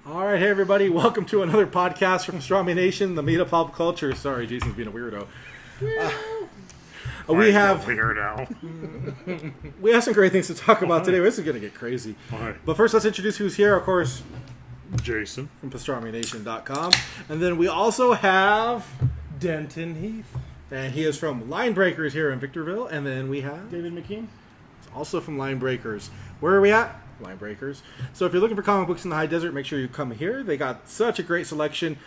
All right, hey everybody, welcome to another podcast from Pastrami Nation, the meat of pop culture. Sorry, Jason's being a weirdo. We have some great things to talk about today. This is going to get crazy. But first, let's introduce who's here. Of course, Jason from PastramiNation.com, and then we also have Denton, Heath, and he is from Linebreakers here in Victorville, and then we have David McKean, also from Linebreakers. Where are we at? Linebreakers. So if you're looking for comic books in the high desert, make sure you come here. They got such a great selection.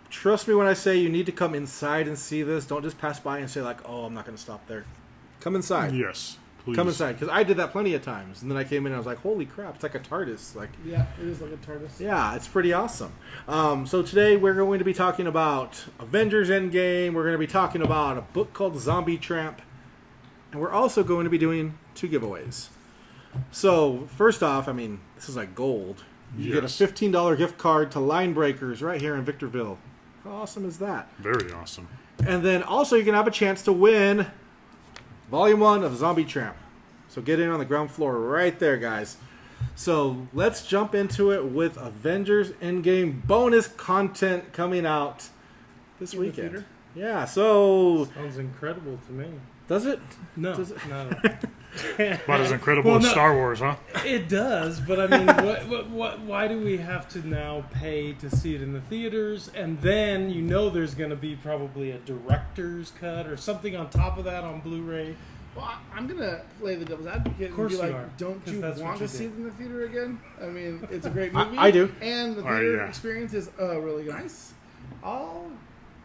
Trust me when I say you need to come inside and see this. Don't just pass by and say like, oh, I'm not going to stop there. Come inside. Yes, please. Come inside, because I did that plenty of times. And then I came in and I was like, holy crap, it's like a TARDIS. Like, yeah, it is like a TARDIS. Yeah, it's pretty awesome. So today we're going to be talking about Avengers Endgame. We're going to be talking about a book called Zombie Tramp. And we're also going to be doing 2 giveaways. So, first off, I mean, this is like gold. You get a $15 gift card to Linebreakers right here in Victorville. How awesome is that? Very awesome. And then also you can have a chance to win Volume 1 of Zombie Tramp. So get in on the ground floor right there, guys. So let's jump into it with Avengers Endgame bonus content coming out this weekend. Yeah, so... Sounds incredible to me. Does it? No. Does it? No. About as incredible as Star Wars, huh? It does, but I mean, why do we have to now pay to see it in the theaters? And then there's going to be probably a director's cut or something on top of that on Blu-ray. Well, I'm going to play the devil's advocate and be like, don't you want to see it in the theater again? I mean, it's a great movie. I do. And the theater experience is really nice. I'll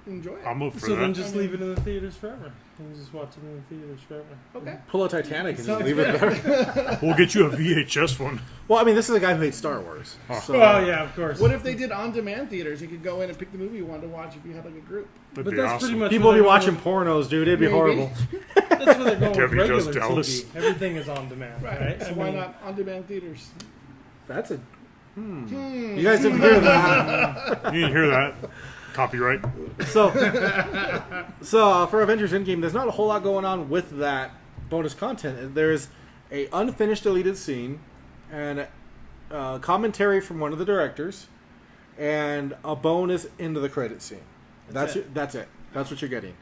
enjoy it. I'll move for that. So then just leave it in the theaters forever. And just watch it in the theaters forever. Okay. Pull a Titanic and just leave it there. We'll get you a VHS one. Well, I mean, this is a guy who hates Star Wars. So. Oh, yeah, of course. What if they did on-demand theaters? You could go in and pick the movie you wanted to watch if you had like a group. That'd be awesome. Pretty much people would be watching pornos, dude. It'd be horrible. That's what they're going with Debbie regular does Dallas. TV. Everything is on demand, right? So why not on-demand theaters? That's a... You guys didn't hear that. You didn't hear that. Copyright. So for Avengers Endgame, there's not a whole lot going on with that bonus content. There's a unfinished deleted scene and commentary from one of the directors and a bonus into the credit scene. That's it. That's what you're getting.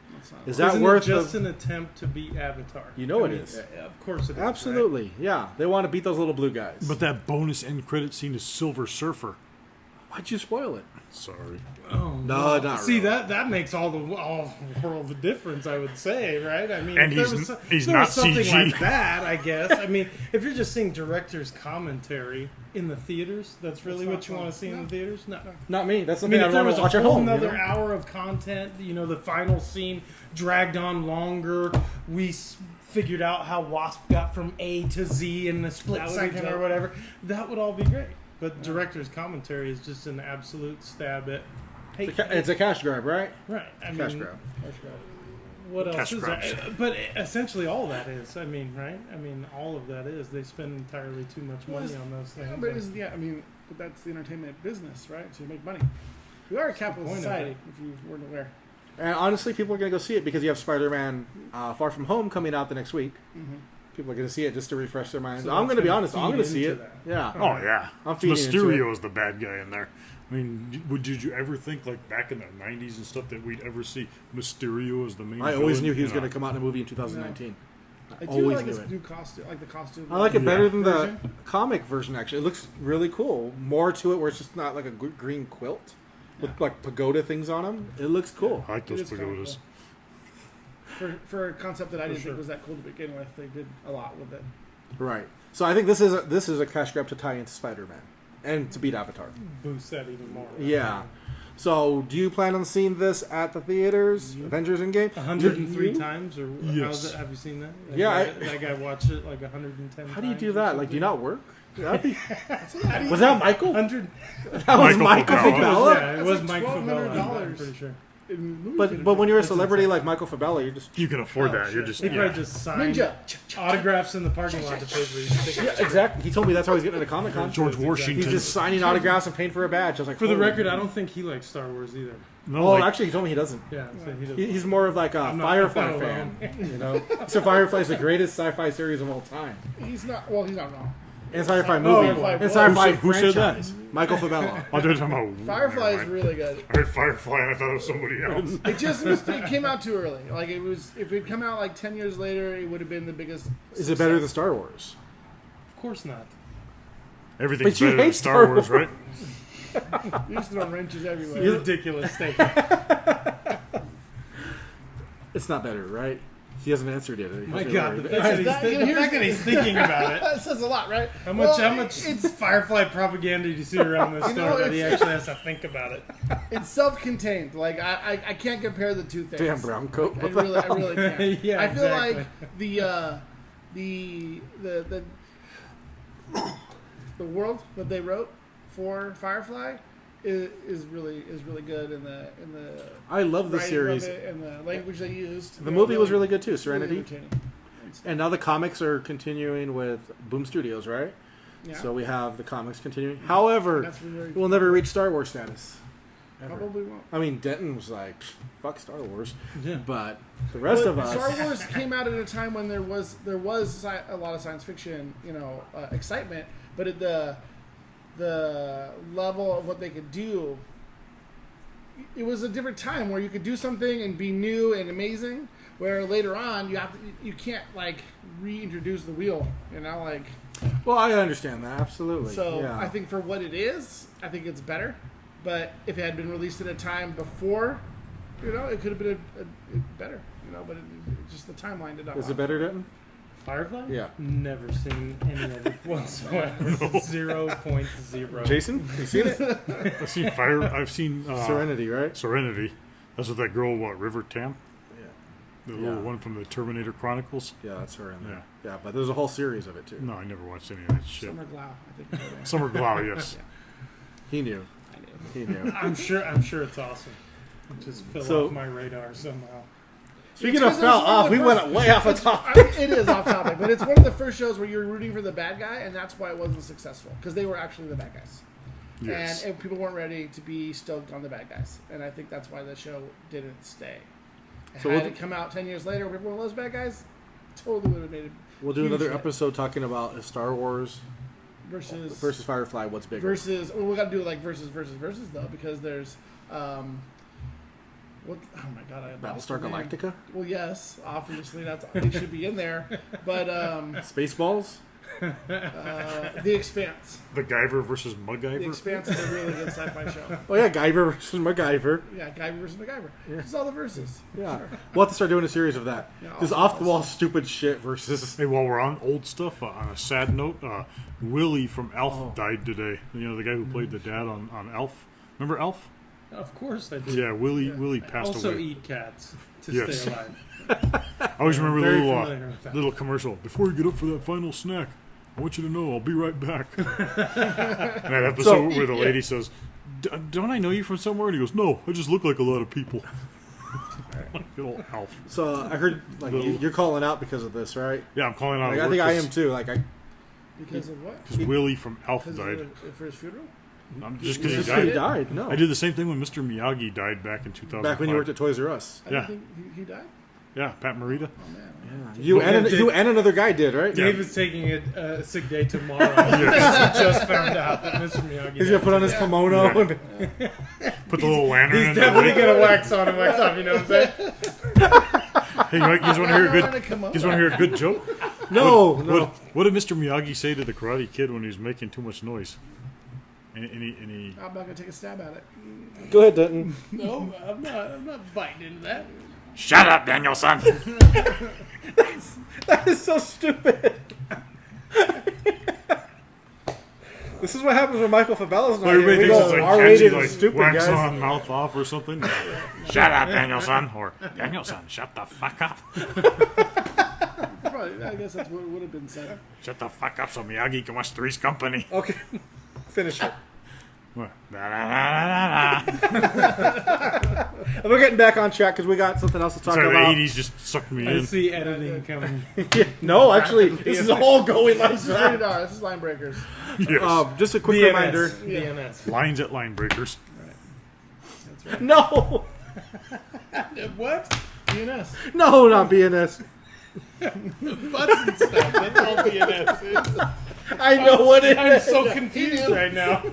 Is that worth just an attempt to beat Avatar? It is. Of course it is. Absolutely. Right? Yeah. They want to beat those little blue guys. But that bonus end credit scene is Silver Surfer. Why'd you spoil it? Sorry. Oh, no, not see really. that makes all the world of difference, I would say, right? I mean, and he's not something CG like that, I guess. I mean, if you're just seeing director's commentary in the theaters, that's really what you want to see in the theaters. No, not me. That's something I mean, I want to watch at home. Another hour of content. The final scene dragged on longer. We figured out how Wasp got from A to Z in a split second or whatever. That would all be great. But director's commentary is just an absolute stab at... It's a cash grab, right? Right. Cash grab. What else Cash is grabs. that? But essentially all that is, I mean, right? I mean, all of that is. They spend entirely too much money on those things. But that's the entertainment business, right? So you make money. We are a capitalist society, if you weren't aware. And honestly, people are going to go see it because you have Spider-Man Far From Home coming out the next week. Mm-hmm. People are going to see it just to refresh their minds. So I'm going to be honest. I'm going to see it. Yeah. Oh, yeah. I'm feeding Mysterio is the bad guy in there. I mean, did you ever think, like, back in the 90s and stuff, that we'd ever see Mysterio as the main I always villain? knew he was going to come out in a movie in 2019. I do like his new costume, like the costume. I like it better than the comic version, actually. It looks really cool. More to it where it's just not like a green quilt with, like, pagoda things on them. It looks cool. I like those pagodas. For a concept that I didn't think was that cool to begin with, they did a lot with it. Right. So I think this is a cash grab to tie into Spider-Man and to beat Avatar. Boost that even more. Right? Yeah. So do you plan on seeing this at the theaters? Avengers Endgame? 103 times? Or yes. How's it? Have you seen that? That guy watched it like 110 times. How do you do that? Like, do you not work? Was that Michael? 100. That was Michael Fabella? Yeah, it was Mike Fabella. I'm pretty sure. But when you're a celebrity like Michael Fabella, you can afford that. You're just he probably just signed autographs in the parking lot to pay for these tickets. Yeah, exactly. He told me that's how he's getting into Comic-Con. George Washington. He's just signing autographs and paying for a badge. I was like, for the record, I don't think he likes Star Wars either. No, actually, he told me he doesn't. Yeah, so he doesn't. He's more of like a Firefly fan. So Firefly is the greatest sci-fi series of all time. He's not. Well, he's not wrong. And Firefly movie. Firefly And Boys. Firefly Who said that? franchise. Michael Fabella. I did talking about Firefly is really good. I heard Firefly and I thought it was somebody else. It came out too early. Like it was, if it had come out like 10 years later, it would have been the biggest. Is it better than Star Wars? Of course not. Everything's But you better than hate Star Star Wars, right? You just throw wrenches everywhere. You're ridiculous statement. It's not better, right? He hasn't answered yet. My God, the It's fact that he's thinking about it. That says a lot, right? How much Firefly propaganda do you see around this You know, store that he it's- actually has to think about it? It's self-contained. Like I can't compare the two things. Damn brown coat. I really can't. Yeah, I feel exactly. like the world that they wrote for Firefly is really good in the I love the writing series. of it and the language they used. The movie was really good too, really Serenity. entertaining. And now the comics are continuing with Boom Studios, right? Yeah. So we have the comics continuing. However, That's really we'll never reach Star Wars status. Ever. probably won't. I mean, Denton was like, fuck Star Wars. Yeah. But the rest of us. Star Wars came out at a time when there was a lot of science fiction, excitement, but at the level of what they could do, it was a different time where you could do something and be new and amazing. Where later on you can't like reintroduce the wheel, Well, I understand that, absolutely. So yeah. I think for what it is, I think it's better. But if it had been released at a time before, it could have been a better. But it just the timeline did not. Is it better, Denton? Firefly? Yeah. Never seen any of it whatsoever. 0.0. Jason, you seen it? I've seen Fire. I've seen Serenity, right? Serenity. That's with that girl, River Tam? Yeah. The little one from the Terminator Chronicles? Yeah, that's her in there. Yeah. Yeah, but there's a whole series of it too. No, I never watched any of that shit. Summer Glau, I think. Summer Glau, yes. He knew. I knew. He knew. I'm sure it's awesome. It just fell off my radar somehow. Speaking of fell off, we went way off the top. It is off topic, but it's one of the first shows where you're rooting for the bad guy, and that's why it wasn't successful because they were actually the bad guys, Yes. and people weren't ready to be stoked on the bad guys, and I think that's why the show didn't stay. So Had it come out 10 years later, where everyone loves bad guys, totally would have made it. We'll do huge another hit. episode talking about Star Wars versus Firefly. What's bigger? We got to do like versus though, because there's what? Oh my god! I lost Battlestar the name. Galactica? Well, yes, obviously it should be in there, but Spaceballs? The Expanse. The Guyver versus The MacGyver? Expanse is a really good sci-fi show. Oh yeah, Guyver versus MacGyver. Yeah, Guyver versus MacGyver. Yeah. It's all the verses. Yeah, Sure. we'll have to start doing a series of that. Yeah, This awesome. off the wall stupid shit versus. Hey, while we're on old stuff, on a sad note, Willie from Elf died today. The guy who played the dad on Elf. Remember Elf? Of course I do. Yeah, Willie passed Also away. eat cats to Yes. stay alive. I always remember Very the familiar with that. little commercial. Before you get up for that final snack, I want you to know I'll be right back. And that episode where the lady says, "Don't I know you from somewhere?" And he goes, "No, I just look like a lot of people." Good old Elf. So I heard you're calling out because of this, right? Yeah, I'm calling out. Like, I think I am too. Because of what? Because Willie from Elf Because died. for his funeral? Just because he Just 'cause he died. died. No, I did the same thing when Mr. Miyagi died back in 2005. back when you worked at Toys R Us. I Yeah. didn't think he died. Yeah, Pat Morita. Oh man. Yeah. You and another guy did, right? Dave is taking a sick day tomorrow. He just found out that Mr. Miyagi. He's gonna put on his kimono. Yeah. And, Put the little lantern in. Definitely gonna wax on and wax off. You know what I'm saying? Hey, you guys want to hear a Wanna good? come You up. guys want to hear a good joke? no. What did Mr. Miyagi say to the Karate Kid when he was making too much noise? And he I'm not gonna take a stab at it. Go ahead, Denton. No, I'm not biting into that. shut up, Daniel-san. That is so stupid. This is what happens when Michael Fabella's not here. Everybody We thinks go it's like R-rated catchy, and like stupid, wax guys. on, mouth off, or something. Shut up, Daniel-san, or Daniel-san, shut the fuck up. Probably, I guess that's what would have been said. Shut the fuck up, so Miyagi can watch Three's Company. Okay, finish it. What? Da-da-da-da-da. We're getting back on track because we got something else to talk Sorry, about. the 80s just sucked me I in. see editing coming. No, actually, this is all going like This is rated that. R. This is Linebreakers. Yes. Just a quick reminder. DNS. Lines at Linebreakers. That's right. No, What? DNS. no, not BNS. Butts and stuff. That's all DNS is. I know what it I'm is. so confused right now.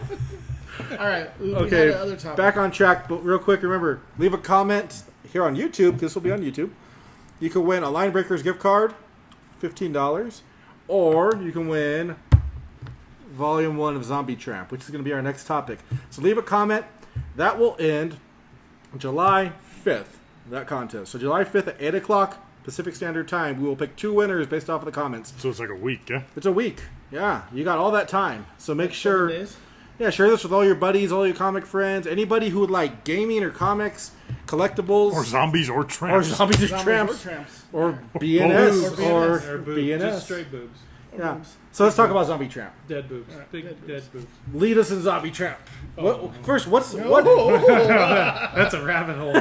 All right. We had Okay, another topic. back on track, but real quick, remember, leave a comment here on YouTube, this will be on YouTube. You can win a Linebreakers gift card, $15, or you can win Volume 1 of Zombie Tramp, which is going to be our next topic. So leave a comment. That will end July 5th, that contest. So July 5th at 8 o'clock Pacific Standard Time, we will pick 2 winners based off of the comments. So it's like a week, yeah? It's a week. Yeah, you got all that time. So make 7 sure... days. Yeah, share this with all your buddies, all your comic friends, anybody who would like gaming or comics, collectibles, Or zombies or or tramps. zombies or Zombies tramps, or tramps. or BNS, boobs. or Or boobs. BNS. Just straight boobs. Yeah. So let's talk about Zombie Tramp. Dead boobs. Alright, Big dead dead boobs. Lead us in Zombie Tramp. Oh. First, what? That's a rabbit hole.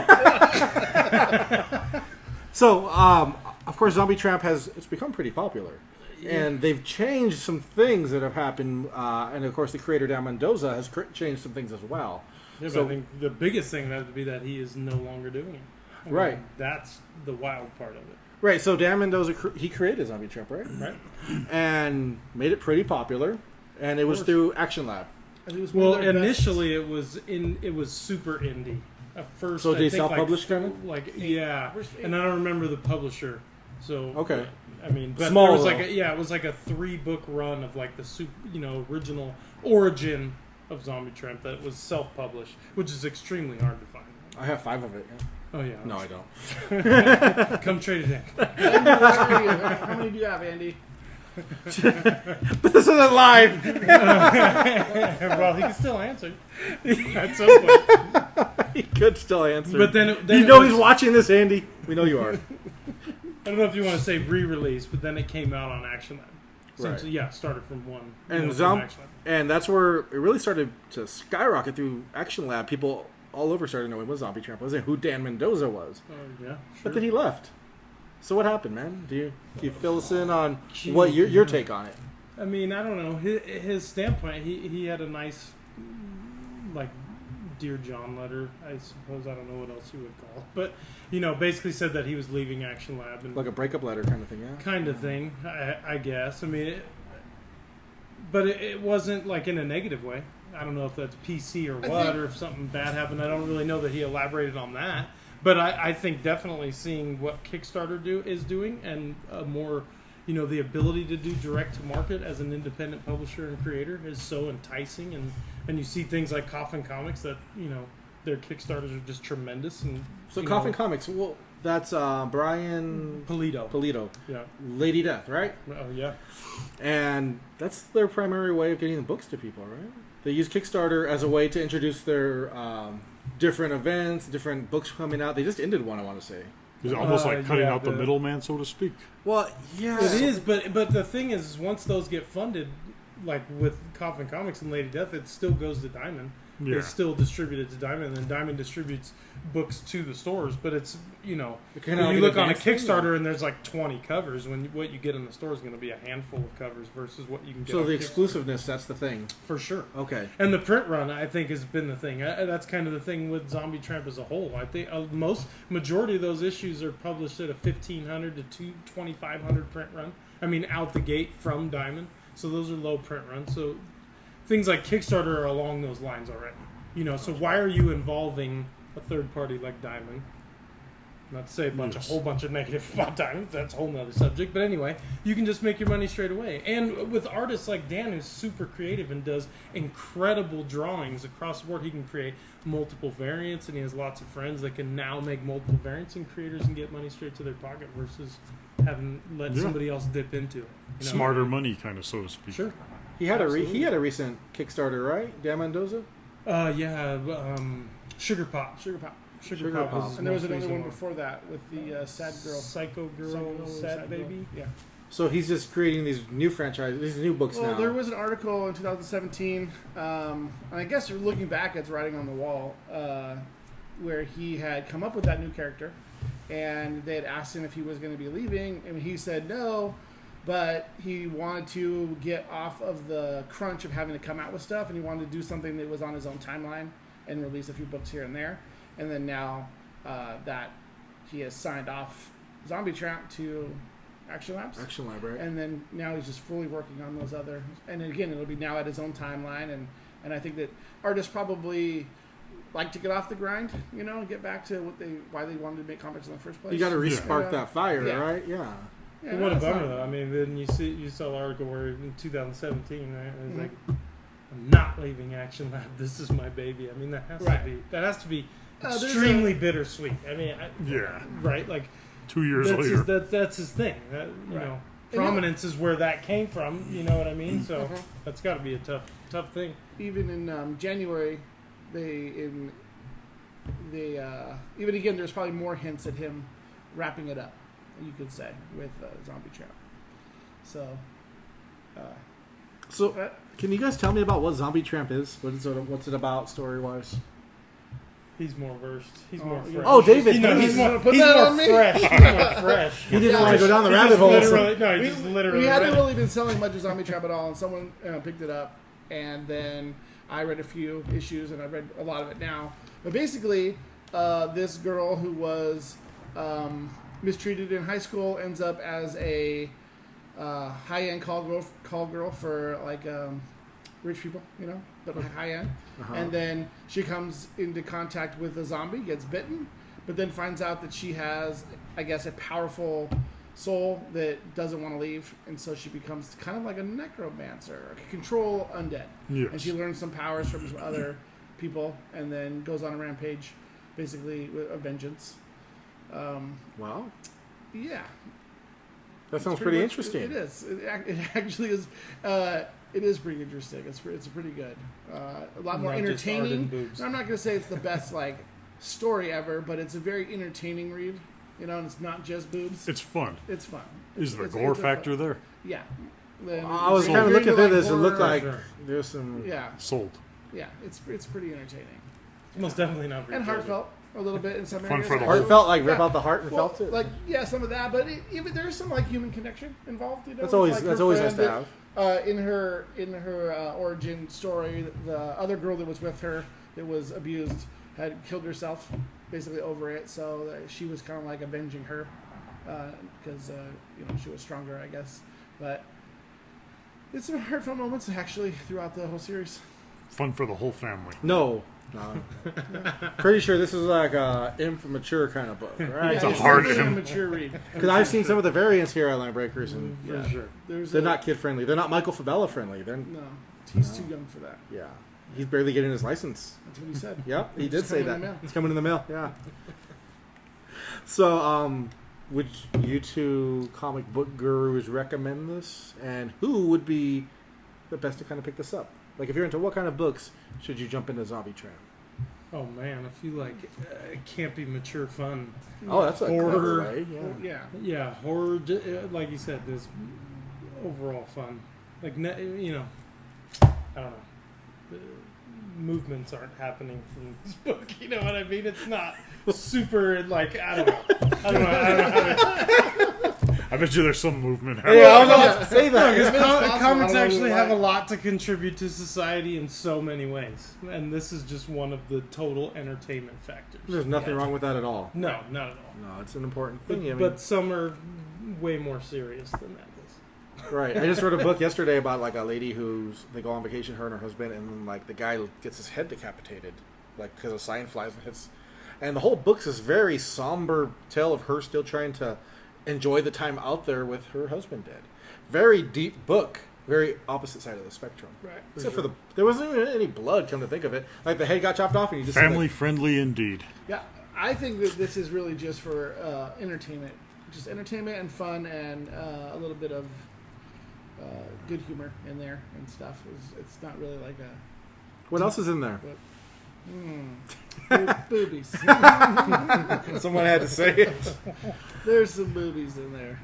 So, of course, Zombie Tramp it's become pretty popular. And they've changed some things that have happened, and of course, the creator Dan Mendoza has changed some things as well. Yeah, but So- I think the biggest thing would have to be that he is no longer doing it. I mean, Right. That's the wild part of it. Right. So Dan Mendoza he created Zombie Tramp, right? Right. And made it pretty popular, and it was course. through Action Lab. And he was one Well, of their best- initially it was super indie. At first, So I they think, self-published kind of? Like yeah, and I don't remember the publisher. So Okay. I mean, but Small, there was though. it was like a 3-book run of like the original origin of Zombie Tramp that was self-published, which is extremely hard to find. I have 5 of it. Yeah. Oh yeah, No, I don't. come trade it in. Andy, where are you? How many do you have, Andy? But this isn't live. Well, he can still answer at some point. He could still answer. But then you know he's watching this, Andy. We know you are. I don't know if you want to say re-release, but then it came out on Action Lab. Since, Right. yeah, started from one. And from Action Lab. and that's where it really started to skyrocket through Action Lab. People all over started knowing what Zombie Tramp was and who Dan Mendoza was. Yeah, sure. But then he left. So what happened, man? Do you fill us in on what your take on it? I mean, I don't know. His standpoint, he had a nice, like, Dear John letter, I suppose. I don't know what else you would call it. But, basically said that he was leaving Action Lab. And Like a breakup letter kind of thing, yeah? kind of thing, I guess. I mean, but it wasn't, like, in a negative way. I don't know if that's PC or what, or if something bad happened. I don't really know that he elaborated on that. But I think definitely seeing what Kickstarter is doing and more, the ability to do direct to market as an independent publisher and creator is so enticing. And you see things like Coffin Comics that, their Kickstarters are just tremendous. And So Coffin Comics, well, that's Brian Polito. Yeah. Lady Death, right? Oh, yeah. And that's their primary way of getting the books to people, right? They use Kickstarter as a way to introduce their different events, different books coming out. They just ended one, I want to say. It's almost like cutting yeah, out the middleman, so to speak. Well, yeah. It is, but the thing is, once those get funded, like with Coffin Comics and Lady Death, it still goes to Diamond. Yeah. It's still distributed to Diamond, and then Diamond distributes books to the stores. But it's, kind of when like you an look on a advanced thing, Kickstarter and there's like 20 covers, when what you get in the store is going to be a handful of covers versus what you can get So on the Kickstarter. exclusiveness, that's the thing. For sure. Okay. And the print run, I think, has been the thing. That's kind of the thing with Zombie Tramp as a whole. I think majority of those issues are published at a 1,500 to 2,500 print run. I mean, out the gate from Diamond. So those are low print runs. So things like Kickstarter are along those lines already. So why are you involving a third party like Diamond? Not to say a whole bunch of negative about Diamond. That's a whole nother subject. But anyway, you can just make your money straight away. And with artists like Dan, who's super creative and does incredible drawings across the board, he can create multiple variants, and he has lots of friends that can now make multiple variants, and creators can get money straight to their pocket versus having let somebody else dip into it. Smarter money, kind of, so to speak. Sure. He had Absolutely. he had a recent Kickstarter, right? Dan Mendoza? Sugar Pop. Sugar Pop. Sugar Sugar Pop. Pop. Was his And there was most another recent one before that with the Sad Girl. Psycho Girl, Sad Baby. Yeah. So he's just creating these new franchises, these new books Well, now. there was an article in 2017, and I guess you're looking back, it's writing on the wall, where he had come up with that new character, and they had asked him if he was going to be leaving, and he said no, but he wanted to get off of the crunch of having to come out with stuff, and he wanted to do something that was on his own timeline and release a few books here and there. And then now that he has signed off Zombie Tramp to Action Labs. Action Lab, right? And then now he's just fully working on those other. And again, it'll be now at his own timeline. And I think that artists probably like to get off the grind, and get back to why they wanted to make comics in the first place. You got to re-spark that fire, Yeah. right? Yeah. Well, what a bummer, though. I mean, then you saw the article where in 2017, right? It was like, I'm not leaving Action Lab. This is my baby. I mean, that has to be extremely bittersweet. I mean, right? Like 2 years later. That's his thing. Prominence is where that came from. You know what I mean? So that's got to be a tough thing. Even in January, even again, there's probably more hints at him wrapping it up, you could say, with Zombie Tramp. So, can you guys tell me about what Zombie Tramp is? What's it about, story-wise? He's more versed. He's more fresh. Oh, David, he's more put that on me. fresh. He's more fresh. He didn't want to go down the rabbit hole. We We hadn't really been selling much of Zombie Tramp at all, and someone picked it up, and then I read a few issues, and I've read a lot of it now. But basically, this girl who was mistreated in high school ends up as a high-end call girl for rich people, but high-end. And then she comes into contact with a zombie, gets bitten, but then finds out that she has, I guess, a powerful soul that doesn't want to leave, and so she becomes kind of like a necromancer, control undead. Yes. And she learns some powers from some other people, and then goes on a rampage, basically with a vengeance. Wow. Yeah. That sounds pretty much, interesting. It is. It actually is. It is pretty interesting. It's pretty good. A lot more Not just art and entertaining. boobs. I'm not going to say it's the best story ever, but it's a very entertaining read. And it's not just boobs. It's fun. It's fun. Is the It's gore a factor fun. there? Yeah. Then I was you're kind of looking into, through this. It looked horror. like there's some. Yeah. Sold. Yeah. It's pretty entertaining. Most definitely not. And heartfelt a little bit in some Fun areas. for the Heartfelt, rip Yeah. out the heart and Well, felt it. some of that, but even there's some human connection involved. That's always her nice to friend have. in her origin story, the other girl that was with her that was abused had killed herself, basically over it. So she was kind of avenging her because she was stronger, I guess. But it's some heartfelt moments actually throughout the whole series. Fun for the whole family. No. Pretty sure this is like a immature kind of book, right? It's a hard definitely a mature read. Because I've seen some of the variants here at Linebreakers, and For sure. they're not kid friendly. They're not Michael Fabella friendly. They're No, he's too young for that. yeah. He's barely getting his license. That's what he said. Yep, he did It's say coming in that. the mail. It's coming in the mail. Yeah. So, would you two comic book gurus recommend this? And who would be the best to kind of pick this up? If you're into what kind of books should you jump into Zombie Tramp? Oh man, I feel like it can't be mature fun. Oh, that's a Horror. clever way. Yeah. Yeah. Yeah, horror. Like you said, there's overall fun. I don't know. The movements aren't happening from this book. You know what I mean? It's not super. I don't know. I don't know. I bet you there's some movement Yeah, I was happening. about to say that. Because possible. comics I don't actually know have a why. lot to contribute to society in so many ways, and this is just one of the total entertainment factors. There's nothing wrong with that at all. No, not at all. No, it's an important thing. But some are way more serious than that is. Right. I just read a book yesterday about a lady they go on vacation, her and her husband, and then the guy gets his head decapitated, because a sign flies and hits. And the whole book's this very somber tale of her still trying to enjoy the time out there with her husband dead. Very deep book. Very opposite side of the spectrum. Right. Except for there wasn't even any blood, come to think of it. The head got chopped off and you just Family friendly indeed. Yeah, I think that this is really just for entertainment. Just entertainment and fun and a little bit of good humor in there and stuff. It's not really like a... What else is in there? Boobies. Someone had to say it. There's some boobies in there.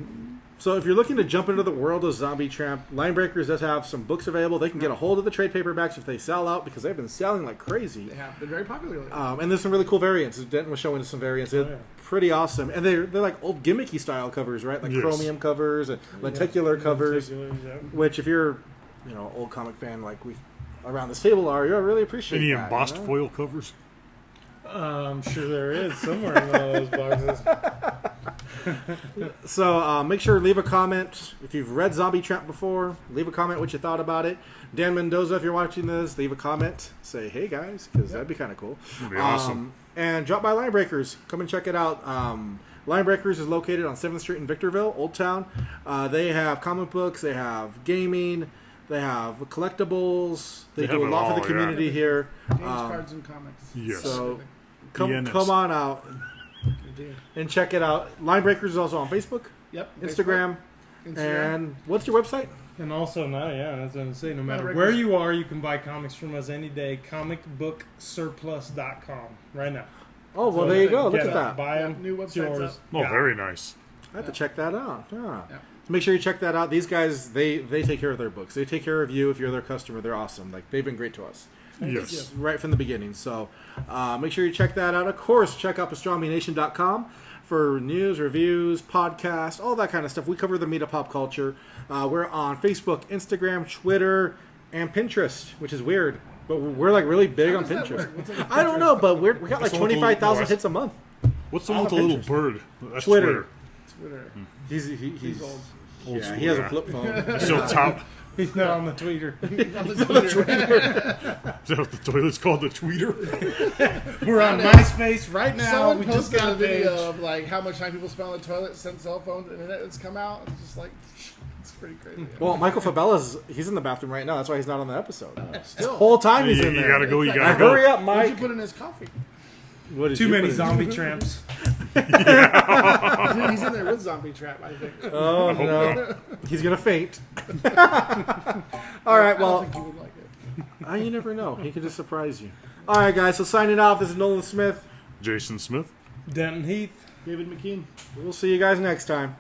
So if you're looking to jump into the world of Zombie Tramp, Linebreakers does have some books available. They can get a hold of the trade paperbacks if they sell out, because they've been selling like crazy. They have been very popular lately. And there's some really cool variants. Denton was showing us some variants. They're pretty awesome. And they're like old gimmicky style covers, right? Like Yes. chromium covers and lenticular covers. Lenticulars, yeah. Which if you're, old comic fan like we around this table are, you'll really appreciate Any that, embossed foil covers? I'm sure there is somewhere in one of those boxes. So make sure to leave a comment. If you've read Zombie Tramp before, leave a comment what you thought about it. Dan Mendoza, if you're watching this, leave a comment. Say, hey, guys, because that'd be kind of cool. That'd be awesome. And drop by Linebreakers. Come and check it out. Linebreakers is located on 7th Street in Victorville, Old Town. They have comic books. They have gaming. They have collectibles. They do a have it lot for the all, community here. Games, cards, and comics. Yes. So come ENS. on out and check it out. Linebreakers is also on Facebook, Yep. Instagram. And what's your website? And also now, that's what I'm saying. No matter Linebreakers. where you are, you can buy comics from us any day. Comicbooksurplus.com right now. Oh, well, there you go. Look at that. Buy them. New It's website's yours. up. Oh, Got very it. nice. I have to check that out. Yeah. Yeah. So make sure you check that out. These guys, they take care of their books. They take care of you if you're their customer. They're awesome. Like, they've been great to us. Yes. Right from the beginning. So make sure you check that out. Of course, check out PastramiNation.com for news, reviews, podcasts, all that kind of stuff. We cover the meat of pop culture. We're on Facebook, Instagram, Twitter, and Pinterest, which is weird. But we're like really big on does that Pinterest. work? What's up with I don't know, but we got like What's the one with the 25,000 little- hits a month. What's the one with On the little Pinterest. bird? That's Twitter. Twitter. He's old. Old Yeah, school, he has a yeah. flip phone. Still top. He's not on the tweeter. On the Twitter. Is that what the toilet's called? The tweeter? We're on MySpace right now. Someone We just posted got a a page. video of like how much time people spend on the toilet since cell phones and internet has come out. It's just like it's pretty crazy. Well, Michael he's in the bathroom right now. That's why he's not on the episode. Still, The whole time he's You in there. gotta go, you It's gotta like- go. Hurry up, What'd you Mike. put in his coffee? What did Too you many put in? zombie tramps. He's in there with Zombie Trap, I think. Oh, hope no. not. He's going to faint. All right, I don't well, think he would like it. you never know. He could just surprise you. All right, guys, so signing off. This is Nolan Smith. Jason Smith. Denton Heath. David McKean. We'll see you guys next time.